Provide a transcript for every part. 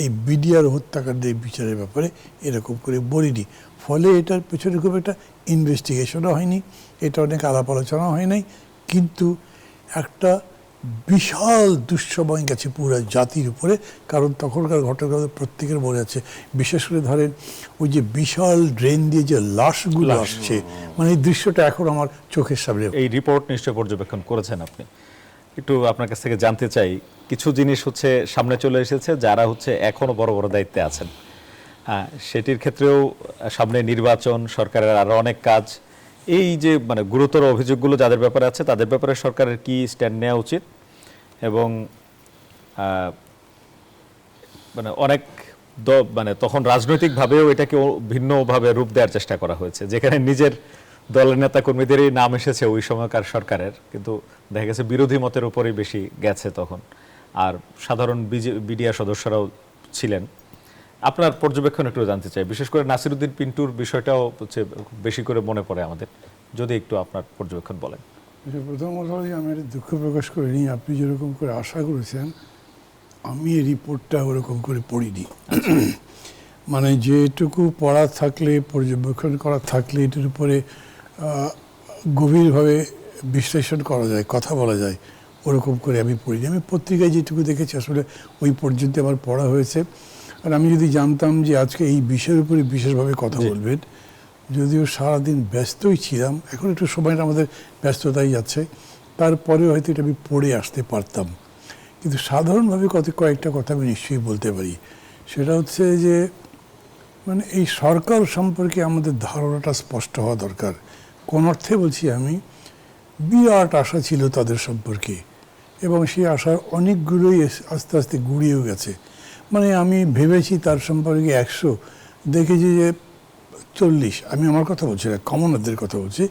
এই বিডিআর হত্যাকাণ্ডের বিচারের ব্যাপারে এরকম করে বলিনি। ফলে এটার পেছনে খুব একটা ইনভেস্টিগেশনও হয়নি, এটা অনেক আলাপ আলোচনা হয় নাই, কিন্তু একটা বিশাল দুঃসময় গেছে পুরো জাতির উপরে। কারণ তখনকার ঘটনা প্রত্যেকের মনে আছে, বিশেষ করে ধরেন ওই যে বিশাল ড্রেন দিয়ে যে লাশগুলো আসছে, মানে এই দৃশ্যটা এখন আমার চোখের সামনে। এই রিপোর্ট নিশ্চয়ই পর্যবেক্ষণ করেছেন আপনি, একটু আপনার কাছ থেকে জানতে চাই, কিছু জিনিস হচ্ছে সামনে চলে এসেছে যারা হচ্ছে এখনো বড় বড় দায়িত্বে আছেন, হ্যাঁ সেটির ক্ষেত্রেও সামনে নির্বাচন, সরকারের আরো অনেক কাজ, এই যে মানে গুরুতর অভিযোগগুলো যাদের ব্যাপারে আছে তাদের ব্যাপারে সরকারের কি স্ট্যান্ড নেওয়া উচিত, এবং মানে অনেক মানে তখন রাজনৈতিকভাবেও এটাকে ভিন্নভাবে রূপ দেওয়ার চেষ্টা করা হয়েছে, যেখানে নিজের দলের নেতা কর্মীদেরই নাম এসেছে ওই সময়কার সরকারের, কিন্তু দেখা গেছে বিরোধী মতের উপরই বেশি গেছে তখন, আর সাধারণ বিডিআর সদস্যরাও ছিলেন। আপনার পর্যবেক্ষণ একটু জানতে চাই, বিশেষ করে নাসিরউদ্দিন পিন্টুর বিষয়টাও হচ্ছে বেশি করে মনে পড়ে আমাদের, যদি একটু আপনার পর্যবেক্ষণ বলেন। প্রথম কথা হলো যে আমি একটা দুঃখ প্রকাশ করিনি, আপনি যেরকম করে আশা করেছেন আমি এই রিপোর্টটা ওরকম করে পড়িনি। মানে যেটুকু পড়া থাকলে, পর্যবেক্ষণ করা থাকলে এটার উপরে গভীরভাবে বিশ্লেষণ করা যায়, কথা বলা যায়, ওরকম করে আমি পড়িনি। আমি পত্রিকায় যেটুকু দেখেছি আসলে ওই পর্যন্ত আমার পড়া হয়েছে। আর আমি যদি জানতাম যে আজকে এই বিষয়ের উপরে বিশেষভাবে কথা বলবেন, যদিও সারাদিন ব্যস্তই ছিলাম, এখন একটু সময়টা আমাদের ব্যস্ততাই যাচ্ছে, তারপরেও হয়তো এটা আমি পড়ে আসতে পারতাম। কিন্তু সাধারণভাবে কয়েকটা কথা আমি নিশ্চয়ই বলতে পারি। সেটা হচ্ছে যে মানে এই সরকার সম্পর্কে আমাদের ধারণাটা স্পষ্ট হওয়া দরকার। কোন অর্থে বলছি আমি, বিরাট আশা ছিল তাদের সম্পর্কে, এবং সেই আশার অনেকগুলোই আস্তে আস্তে গুড়িয়েও গেছে। মানে আমি ভেবেছি তার সম্পর্কে 100, দেখেছি যে 40, আমি আমার কথা বলছি না, কমনারদের কথা বলছি,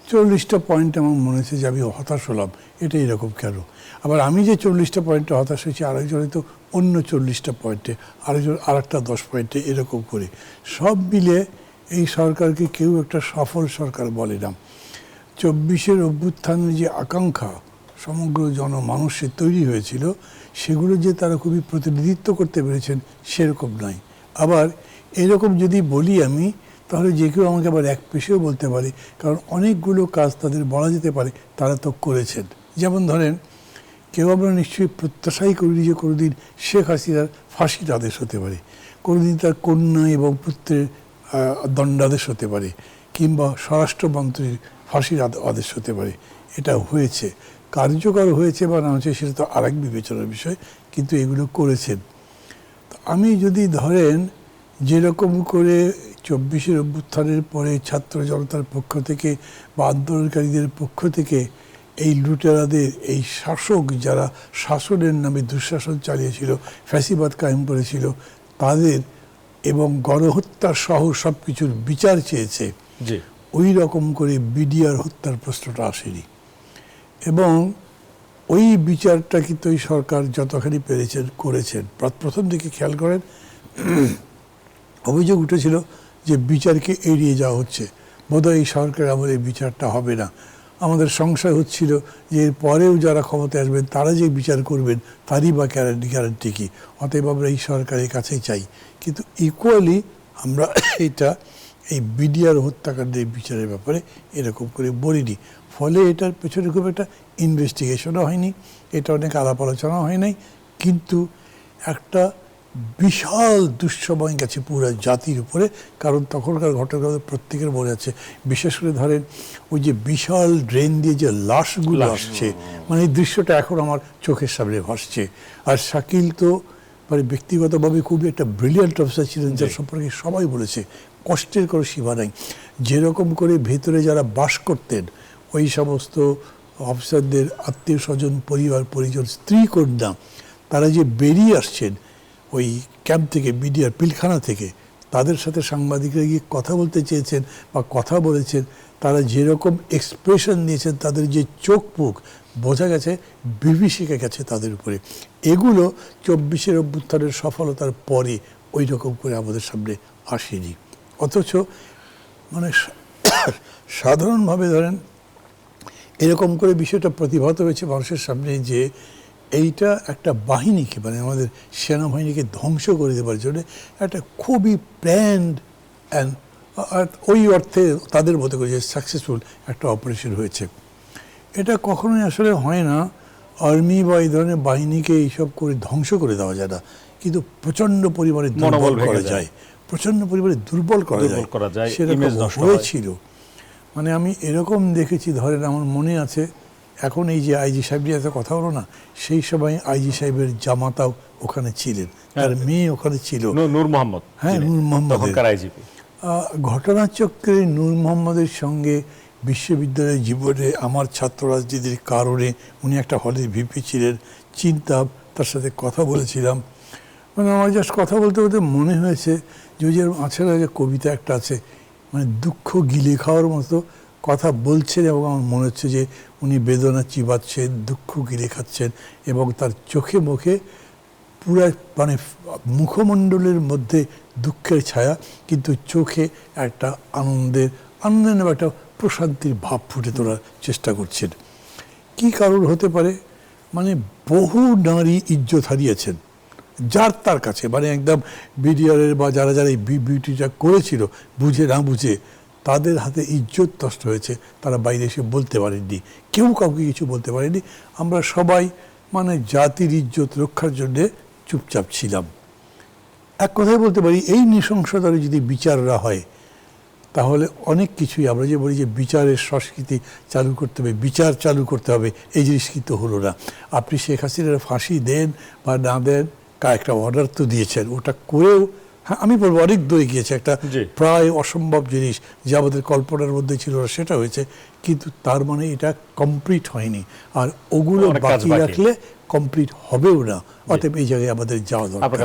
40টা পয়েন্ট আমার মনে হচ্ছে যে আমি হতাশ হলাম, এটা এরকম কেন। আবার আমি যে 40টা পয়েন্টে হতাশ হয়েছি, আরেকজন হয়তো অন্য 40টা পয়েন্টে, আরেকজন আরেকটা 10 পয়েন্টে, এরকম করে সব মিলে এই সরকারকে কেউ একটা সফল সরকার বলে না। 24-এর অভ্যুত্থানের যে আকাঙ্ক্ষা সমগ্র জনমানুষের তৈরি হয়েছিল, সেগুলো যে তারা খুবই প্রতিনিধিত্ব করতে পেরেছেন সেরকম নয়। আবার এরকম যদি বলি আমি, তাহলে যে কেউ আমাকে আবার এক পেশেও বলতে পারে, কারণ অনেকগুলো কাজ তাদের বলা যেতে পারে তারা তো করেছেন। যেমন ধরেন, কেউ আমরা নিশ্চয়ই প্রত্যাশাই করি যে কোনোদিন শেখ হাসিনার ফাঁসির আদেশ হতে পারে, কোনোদিন তার কন্যা এবং পুত্রের দণ্ডাদেশ হতে পারে, কিংবা স্বরাষ্ট্রমন্ত্রীর ফাঁসির আদেশ হতে পারে। এটা হয়েছে, কার্যকর হয়েছে বা না হয়েছে সেটা তো আরেক বিবেচনার বিষয়, কিন্তু এগুলো করেছেন। আমি যদি ধরেন যেরকম করে 24-এর অভ্যুত্থানের পরে ছাত্র জনতার পক্ষ থেকে বা আন্দোলনকারীদের পক্ষ থেকে এই লুটেরাদের, এই শাসক যারা শাসনের নামে দুঃশাসন চালিয়েছিল, ফ্যাসিবাদ কায়েম করেছিল, তাদের এবং গণহত্যা সহ সব কিছুর বিচার চেয়েছে, ওই রকম করে বিডিআর হত্যার প্রশ্নটা আসেনি। এবং ওই বিচারটা কিন্তু ওই সরকার যতখানি পেরেছেন করেছেন। প্রথম দিকে খেয়াল করেন, অভিযোগ উঠেছিল যে বিচারকে এড়িয়ে যাওয়া হচ্ছে, বোধহয় এই সরকার আমাদের বিচারটা হবে না। আমাদের সংশয় হচ্ছিল যে এর পরেও যারা ক্ষমতায় আসবেন তারা যে বিচার করবেন তারই বা গ্যারান্টি কি, অতএব আমরা এই সরকারের কাছেই চাই। কিন্তু ইকুয়ালি আমরা এই বিডিআর হত্যাকাণ্ডের বিচারের ব্যাপারে এরকম করে বলিনি। ফলে এটার পেছনে খুব একটা ইনভেস্টিগেশনও হয়নি, এটা অনেক আলাপ আলোচনা হয় নাই, কিন্তু একটা বিশাল দুঃসময় গেছে পুরো জাতির উপরে। কারণ তখনকার ঘটনা প্রত্যেকের মনে আছে, বিশেষ করে ধরেন ওই যে বিশাল ড্রেন দিয়ে যে লাশগুলো আসছে, মানে এই দৃশ্যটা এখন আমার চোখের সামনে ভাসছে। আর শাকিল তো মানে ব্যক্তিগতভাবে খুবই একটা ব্রিলিয়ান্ট অফিসার ছিলেন, যার সম্পর্কে সবাই বলেছে কষ্টের কোনো সীমা নাই। যেরকম করে ভেতরে যারা বাস করতেন, ওই সমস্ত অফিসারদের আত্মীয় স্বজন, পরিবার পরিজন, স্ত্রী কন্যা, তারা যে বেরিয়ে আসছেন ওই ক্যাম্প থেকে, বিডিআর পিলখানা থেকে, তাদের সাথে সাংবাদিকরা গিয়ে কথা বলতে চেয়েছেন বা কথা বলেছেন, তারা যেরকম এক্সপ্রেশন দিয়েছেন, তাদের যে চোখ মুখ, বোঝা গেছে বিভীষিকা গেছে তাদের উপরে। এগুলো 24-এর অভ্যুত্থানের সফলতার পরে ওই রকম করে আমাদের সামনে আসেনি। অথচ মানে সাধারণভাবে ধরেন এরকম করে বিষয়টা প্রতিভাত হয়েছে মানুষের সামনে যে এইটা একটা বাহিনীকে মানে আমাদের সেনাবাহিনীকে ধ্বংস করে দেওয়ার জন্য একটা খুবই প্ল্যান্ড অ্যান্ড ওই অর্থে তাদের মতো করে যে সাকসেসফুল একটা অপারেশন হয়েছে। এটা কখনোই আসলে হয় না, আর্মি বা এই ধরনের বাহিনীকে এইসব করে ধ্বংস করে দেওয়া যায় না, কিন্তু প্রচণ্ড পরিমাণে দুর্বল করা যায়, প্রচণ্ড পরিমাণে দুর্বল করা যায়, সেরকম হয়েছিল। মানে আমি এরকম দেখেছি, ধরেন আমার মনে আছে এখন এই যে আইজি সাহেব যে এত কথা হলো না, সেই সময় আইজি সাহেবের জামাতাও ওখানে ছিলেন, তার মেয়ে ওখানে ছিল, নূর মোহাম্মদ। হ্যাঁ, নূর মোহাম্মদ। ঘটনাচক্রে নূর মোহাম্মদের সঙ্গে বিশ্ববিদ্যালয়ের জীবনে আমার ছাত্র রাজনীতির কারণে উনি একটা হলের ভিপি ছিলেন, চিনতাম, তার সাথে কথা বলেছিলাম। মানে আমার জাস্ট কথা বলতে বলতে মনে হয়েছে যে ওই যে মাছের আগে কবিতা একটা আছে, মানে দুঃখ গিলে খাওয়ার মতো কথা বলছেন, এবং আমার মনে হচ্ছে যে উনি বেদনা চিবাচ্ছেন, দুঃখ গিলে খাচ্ছেন, এবং তার চোখে মুখে পুরা মানে মুখমণ্ডলের মধ্যে দুঃখের ছায়া, কিন্তু চোখে একটা আনন্দের একটা প্রশান্তির ভাব ফুটে তোলার চেষ্টা করছেন। কি কারণ হতে পারে? মানে বহু নারী ইজ্জত হারিয়েছেন যার তার কাছে, মানে একদম বিডিআরের বা যারা যারা এই বিউটিটা করেছিল বুঝে না বুঝে, তাদের হাতে ইজ্জত নষ্ট হয়েছে, তারা বাইরে এসে বলতে পারেননি, কেউ কাউকে কিছু বলতে পারেনি। আমরা সবাই মানে জাতির ইজ্জত রক্ষার জন্যে চুপচাপ ছিলাম। এক কথায় বলতে পারি, এই নৃশংসতার যদি বিচাররা হয় তাহলে অনেক কিছুই, আমরা যে বলি যে বিচারের সংস্কৃতি চালু করতে হবে, বিচার চালু করতে হবে, এই জিনিস কিন্তু হলো না। আপনি শেখ হাসিনার ফাঁসি দেন বা না দেন, একটা অর্ডার তো দিয়েছেন, ওটা করেও হ্যাঁ আমি বলবো অনেক দূরে গিয়েছে, একটা প্রায় অসম্ভব জিনিস যে আমাদের কল্পনার মধ্যে ছিল না সেটা হয়েছে, কিন্তু তার মানে এটা কমপ্লিট হয়নি, আর ওগুলো বাকি রাখলে কমপ্লিট হবেও না। অতএব এই জায়গায় আমাদের যাওয়া দরকার।